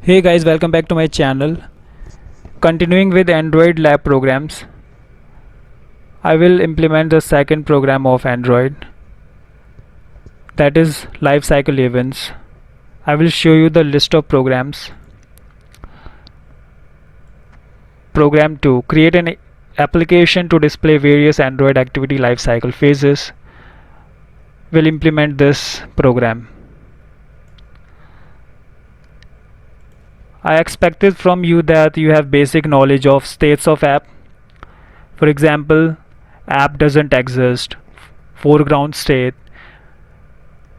Hey guys, welcome back to my channel. Continuing with Android lab programs, I will implement the second program of Android, that is LifeCycleEvents. I will show you the list of programs. Program 2. Create an application to display various Android activity lifecycle phases. Will implement this program. I expected from you that you have basic knowledge of states of app. For example, app doesn't exist, foreground state,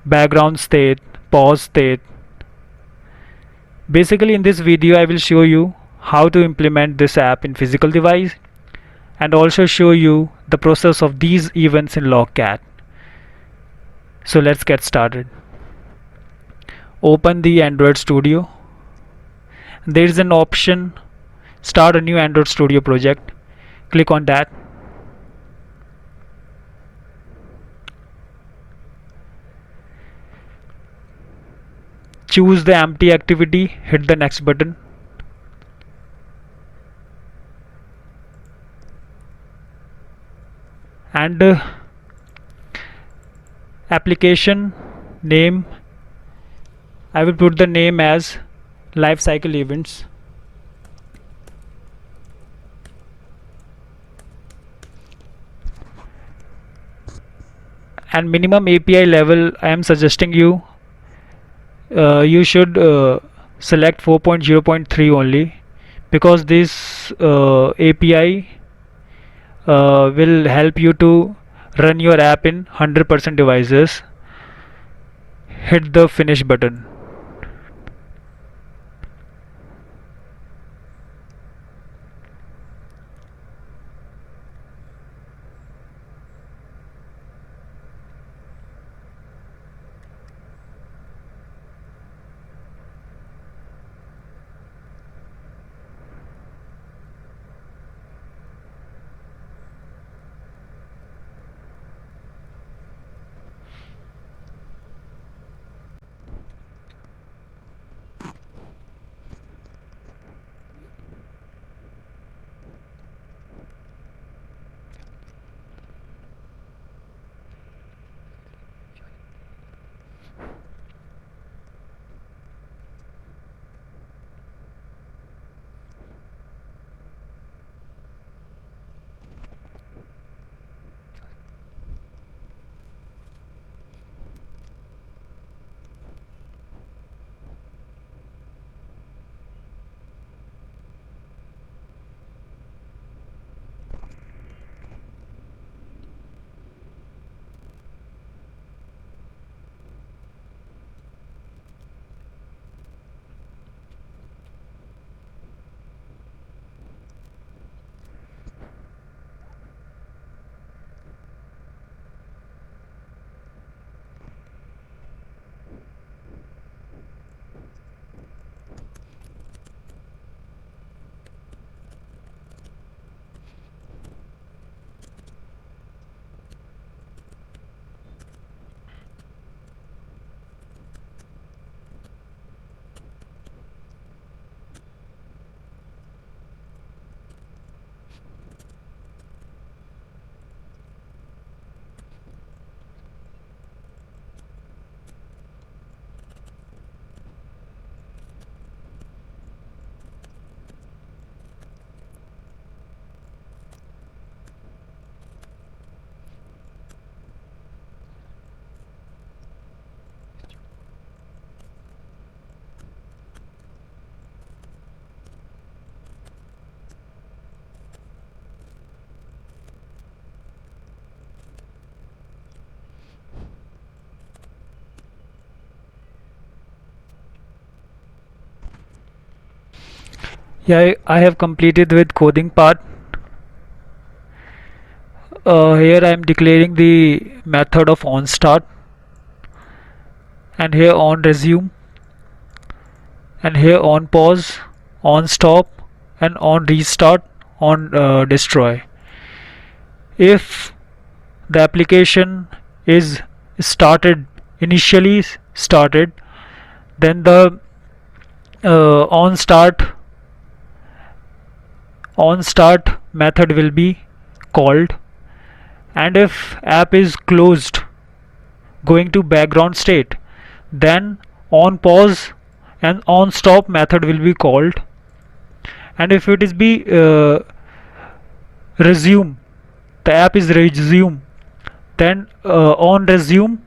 background state, pause state. Basically in this video I will show you how to implement this app in physical device and also show you the process of these events in logcat. So let's get started. Open the Android Studio. There is an option start a new Android Studio project. Click on that. Choose the empty activity, hit the next button. And application name, I will put the name as LifeCycleEvents. And minimum API level, I am suggesting you should select 4.0.3 only, because this API will help you to run your app in 100% devices. Hit the finish button. Yeah, I have completed with coding part. Here I am declaring the method of onStart, and here on resume, and here on pause, on stop, and on restart, on destroy. If the application is started initially started, then the on start method will be called, and if app is closed going to background state, then on pause and on stop method will be called, and if it is be resume, the app is resume, then on resume,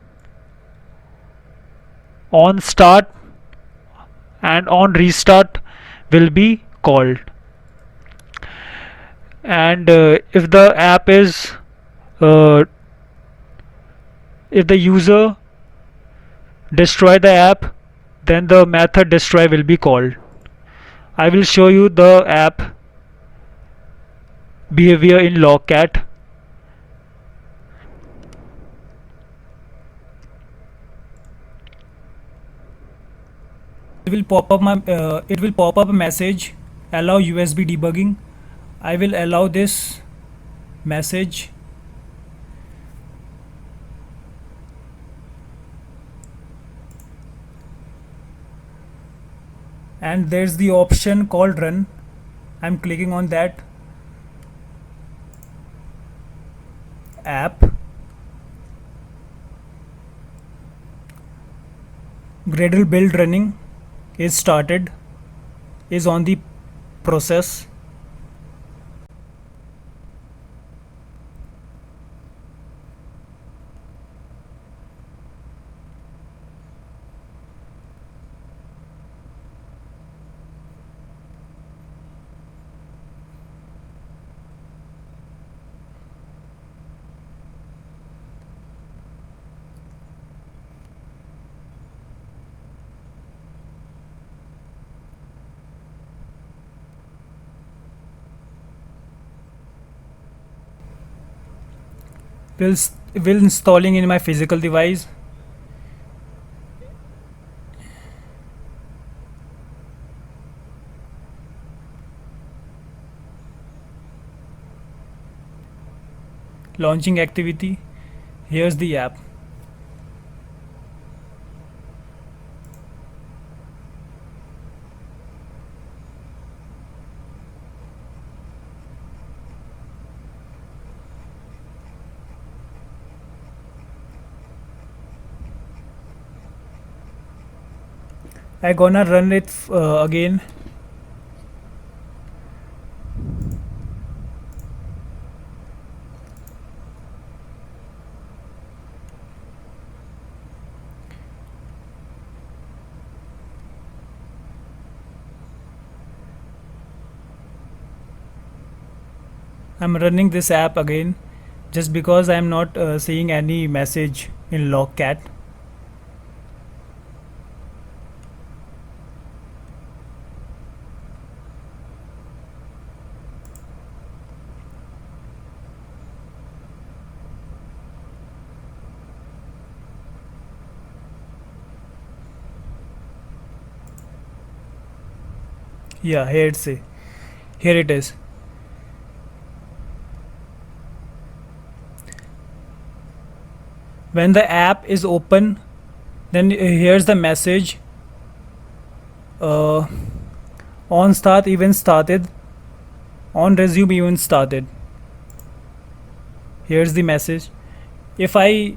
on start and on restart will be called. And if the app is uh, if the user destroy the app, then the method destroy will be called. I will show you the app behavior in logcat. It will pop up a message, allow USB debugging. I will allow this message. And there's the option called run. I'm clicking on that. App gradle build running is started, is on the process. Will installing in my physical device. Launching activity. Here's the app. I gonna run it again. I'm running this app again just because I'm not seeing any message in logcat. Yeah, here it is. When the app is open, then here's the message, on start event started, on resume event started. Here's the message. If I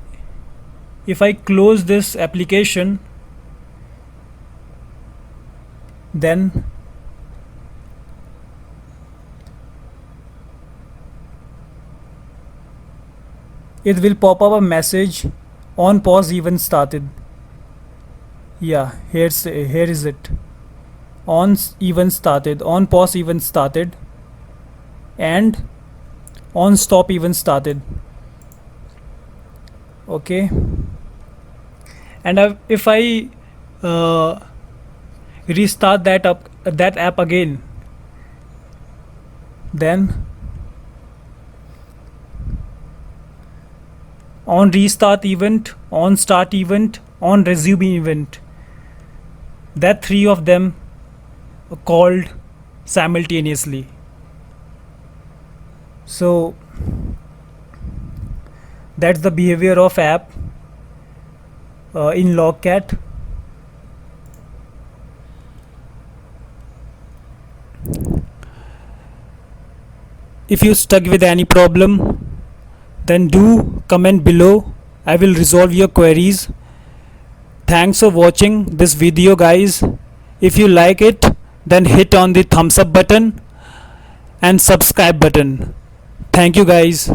close this application, then it will pop up a message, on pause event started. Yeah, here is it. On event started, on pause event started, and on stop event started. Okay. And if I restart that app again, then on restart event, on start event, on resume event, that three of them are called simultaneously. So that's the behavior of app in logcat. If you stuck with any problem, then do comment below. I will resolve your queries. Thanks for watching this video, guys. If you like it, then hit on the thumbs up button and subscribe button. Thank you, guys.